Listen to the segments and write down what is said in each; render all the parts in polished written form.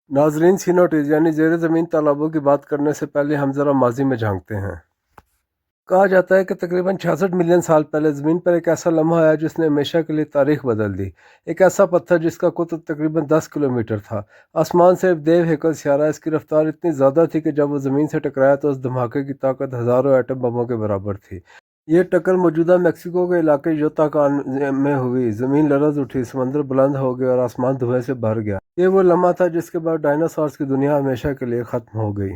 नाजरीन, सीनोटीज यानी ज़ेर ज़मीन तालाबों की बात करने से पहले हम ज़रा माजी में झांकते हैं। कहा जाता है कि तकरीबन 66 मिलियन साल पहले ज़मीन पर एक ऐसा लम्हा आया जिसने हमेशा के लिए तारीख बदल दी। एक ऐसा पत्थर जिसका कुतुब तकरीबन 10 किलोमीटर था। आसमान से देव हेकल सियारा, इसकी रफ्तार इतनी ज़्यादा थी कि जब वो ज़मीन से टकराया तो उस धमाके की ताकत हज़ारों एटम बमों के बराबर थी। ये टक्कर मौजूदा मेक्सिको के इलाके युताकान में हुई। ज़मीन लरज़ उठी, समंदर बुलंद हो गया और आसमान धुएं से भर गया। ये वो लम्हा था जिसके बाद डायनासॉर्स की दुनिया हमेशा के लिए ख़त्म हो गई।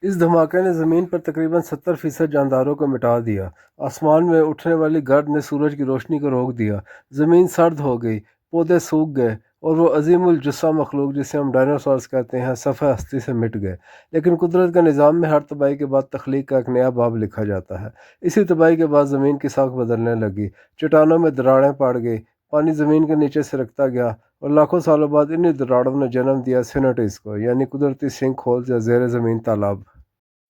इस धमाके ने ज़मीन पर तकरीबन 70% जानदारों को मिटा दिया। आसमान में उठने वाली गर्द ने सूरज की रोशनी को रोक दिया। ज़मीन सर्द हो गई, पौधे सूख गए और वो अजीमुल जुस्सा मखलूक जिसे हम डायनासॉर्स कहते हैं सफ़े हस्ती से मिट गए। लेकिन कुदरत के निज़ाम में हर तबाही के बाद तख्लीक का एक नया बाब लिखा जाता है। इसी तबाही के बाद ज़मीन की साख बदलने लगी, चट्टानों में दरारें पड़ गई, पानी ज़मीन के नीचे सिरकता गया और लाखों सालों बाद इन्हीं दरारों ने जन्म दिया सिनोटिस को, यानी कुदरती सिंक होल या ज़ेर ज़मीन तालाब।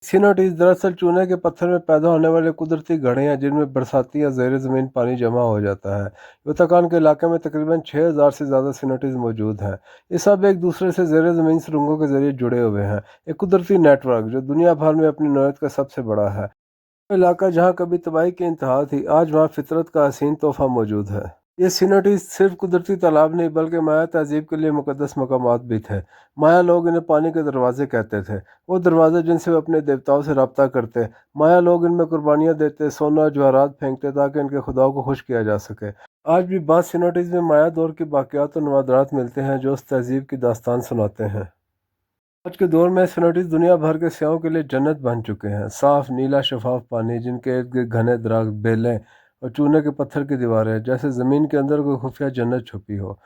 सिनोटीज दरअसल चूने के पत्थर में पैदा होने वाले कुदरती घड़े हैं जिनमें बरसाती या ज़ेर ज़मीन पानी जमा हो जाता है। युताकान के इलाके में तकरीबन 6000 से ज़्यादा सिनोटीज मौजूद हैं। ये सब एक दूसरे से ज़ेर ज़मीन सुरंगों के जरिए जुड़े हुए हैं। एक कुदरती नेटवर्क जो दुनिया भर में अपनी नौयत का सबसे बड़ा है। इलाका जहाँ कभी तबाही की इंतहा थी, आज वहाँ फितरत का हसीन तोहफा मौजूद है। ये सिनोटीज सिर्फ कुदरती तालाब नहीं बल्कि माया तहजीब के लिए मुकद्दस मकामात भी थे। माया लोग इन्हें पानी के दरवाजे कहते थे, वो दरवाजे जिनसे वो अपने देवताओं से रब्ता करते। माया लोग इनमें कुर्बानियाँ देते, सोना जवाहरात फेंकते ताकि इनके खुदाओं को खुश किया जा सके। आज भी बाद सिनोटीज में माया दौर की बाक़ियात और नवादरात मिलते हैं जो उस तहजीब की दास्तान सुनाते हैं। आज के दौर में सिनोटीज दुनिया भर के सियाहों के लिए जन्नत बन चुके हैं। साफ नीला शफाफ पानी, जिनके इर्द गिर्द घने दरख्त, बेलें और चूने के पत्थर की दीवारें, जैसे ज़मीन के अंदर कोई खुफिया जन्नत छुपी हो।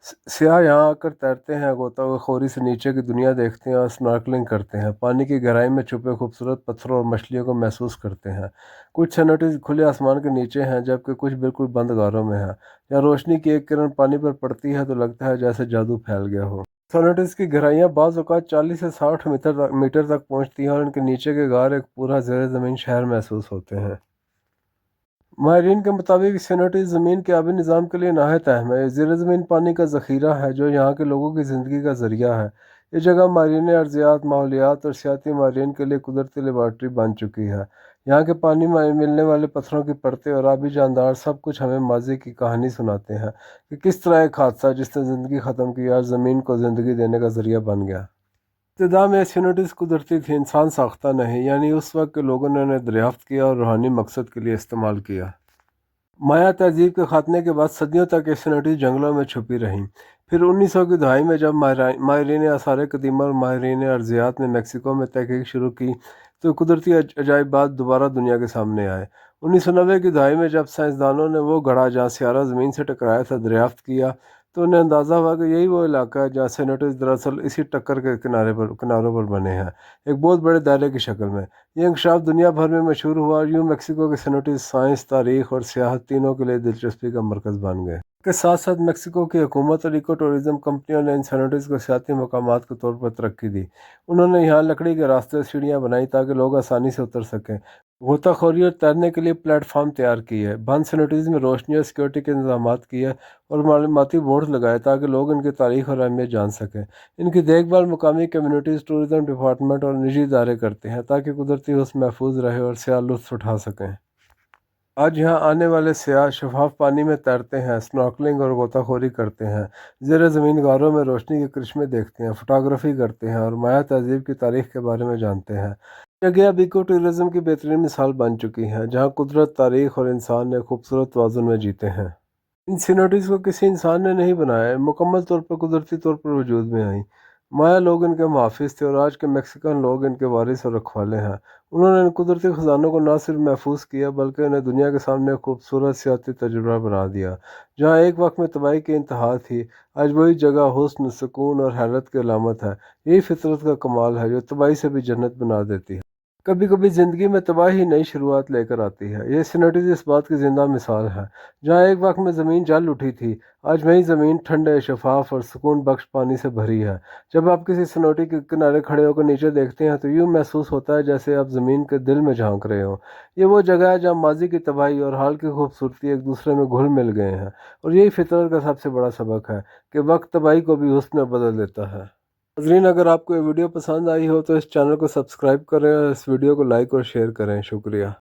सियाह यहाँ आकर तैरते हैं, गोताखोरी से नीचे की दुनिया देखते हैं और स्नॉर्कलिंग करते हैं। पानी की गहराई में छुपे खूबसूरत पत्थरों और मछलियों को महसूस करते हैं। कुछ सिनोटीज खुले आसमान के नीचे हैं जबकि कुछ बिल्कुल बंद गारों में हैं। यहाँ रोशनी की एक किरण पानी पर पड़ती है तो लगता है जैसे जादू फैल गया हो। सोनेटिस की गहराइयाँ बाज़ औक़ात 40 से 60 मीटर तक पहुँचती हैं और इनके नीचे के गार एक पूरा ज़ेर ज़मीन शहर महसूस होते हैं। माहिरीन के मुताबिक सिनोटीज ज़मीन के आबी निज़ाम के लिए नहायत अहम है। ज़ेर ज़मीन पानी का ज़ख़ीरा है जो यहाँ के लोगों की ज़िंदगी का ज़रिया है। ये जगह माहिरीन अर्ज़ियात, माहौलियात और सियाती माहिरीन के लिए कुदरती लेबॉरेटरी बन चुकी है। यहाँ के पानी में मिलने वाले पत्थरों की परतें और आबी जानदार सब कुछ हमें माजी की कहानी सुनाते हैं कि किस तरह एक हादसा जिसने ज़िंदगी ख़त्म की आज ज़मीन को ज़िंदगी देने का ज़रिया बन गया। इब्तिदा में सिनोटीज कुदरती थी, इंसान साख्ता नहीं, यानी उस वक्त के लोगों ने उन्हें दरियाफ्त किया और रूहानी मकसद के लिए इस्तेमाल किया। माया तहजीब के खात्मे के बाद सदियों तक ये सिनोटीज जंगलों में छुपी रहीं। फिर 1900 की दहाई में जब माहिरीन आसार कदीमा और माहिरीन अर्जियात ने मेक्सिको में तहकीक शुरू की तो कुदरती अजायबात दोबारा दुनिया के सामने आए। 1990 की दहाई में जब साइंसदानों ने वो गढ़ा जहाँ सियारा ज़मीन से टकराया था दरियाफ्त किया तो उन्हें अंदाज़ा हुआ कि यही वो इलाका है जहाँ सिनोटीज दरअसल इसी टक्कर के किनारों पर बने हैं, एक बहुत बड़े दायरे की शक्ल में। ये इंकशाफ दुनिया भर में मशहूर हुआ और यूँ मेक्सिको के सिनोटीज साइंस, तारीख और सियाहत तीनों के लिए दिलचस्पी का मरकज़ बन गए। के साथ साथ मेक्सिको की हुकूमत और इको टूरिज़म कंपनियों ने इन सिनोटीज को सियाती मकामात के तौर पर तरक्की दी। उन्होंने यहाँ लकड़ी के रास्ते, सीढ़ियाँ बनाई ताकि लोग आसानी से उतर सकें। गोताखोरी और तैरने के लिए प्लेटफार्म तैयार किए, बंद सिनोटीज में रोशनी और सिक्योरिटी के इंतजाम किए और मालूमाती बोर्ड लगाए ताकि लोग इनकी तारीख और अहमियत जान सकें। इनकी देखभाल मुकामी कम्युनिटीज़, टूरिज़म डिपार्टमेंट और निजी इदारे करते हैं ताकि कुदरती हुस्न महफूज रहे और सियाह लुत्फ़ उठा सकें। आज यहाँ आने वाले सियाह शफाफ पानी में तैरते हैं, स्नॉर्कलिंग और गोताखोरी करते हैं, ज़ेर ज़मीन गारों में रोशनी के करिश्मे देखते हैं, फ़ोटोग्राफी करते हैं और माया तहजीब की तारीख के बारे में जानते हैं। जगह अब इको टूरिज़म की बेहतरीन मिसाल बन चुकी है जहाँ कुदरत, तारीख और इंसान ने खूबसूरत तवाज़ुन में जीते हैं। इन सिनोटीज़ को किसी इंसान ने नहीं बनाया है, मुकम्मल तौर पर कुदरती तौर पर वजूद में आई। माया लोग इनके मुहाफ़िज़ थे और आज के मेक्सिकन लोग इनके वारिस और रखवाले हैं। उन्होंने इन कुदरती ख़जानों को न सिर्फ महफूज किया बल्कि उन्हें दुनिया के सामने खूबसूरत सियाती तजुर्बा बना दिया। जहाँ एक वक्त में तबाही की इंतहा थी, आज वही जगह हुस्न, सुकून और हैरत की अलामत है। यही फितरत का कमाल है जो तबाही से भी जन्नत बना देती है। कभी कभी ज़िंदगी में तबाही नई शुरुआत लेकर आती है। ये सिनोटीज इस बात की ज़िंदा मिसाल है। जहाँ एक वक्त में ज़मीन जल उठी थी, आज वही ज़मीन ठंडे, शफाफ और सुकून बख्श पानी से भरी है। जब आप किसी सिनोटी के किनारे खड़े होकर नीचे देखते हैं तो यूँ महसूस होता है जैसे आप ज़मीन के दिल में झांक रहे हो। ये वो जगह है जहाँ माजी की तबाही और हाल की खूबसूरती एक दूसरे में घुल मिल गए हैं और यही फितरत का सबसे बड़ा सबक है कि वक्त तबाही को भी हुस्न में बदल देता है। ناظرین، اگر آپ کو یہ ویڈیو پسند آئی ہو تو اس چینل کو سبسکرائب کریں اور اس ویڈیو کو لائک اور شیئر کریں. شکریہ.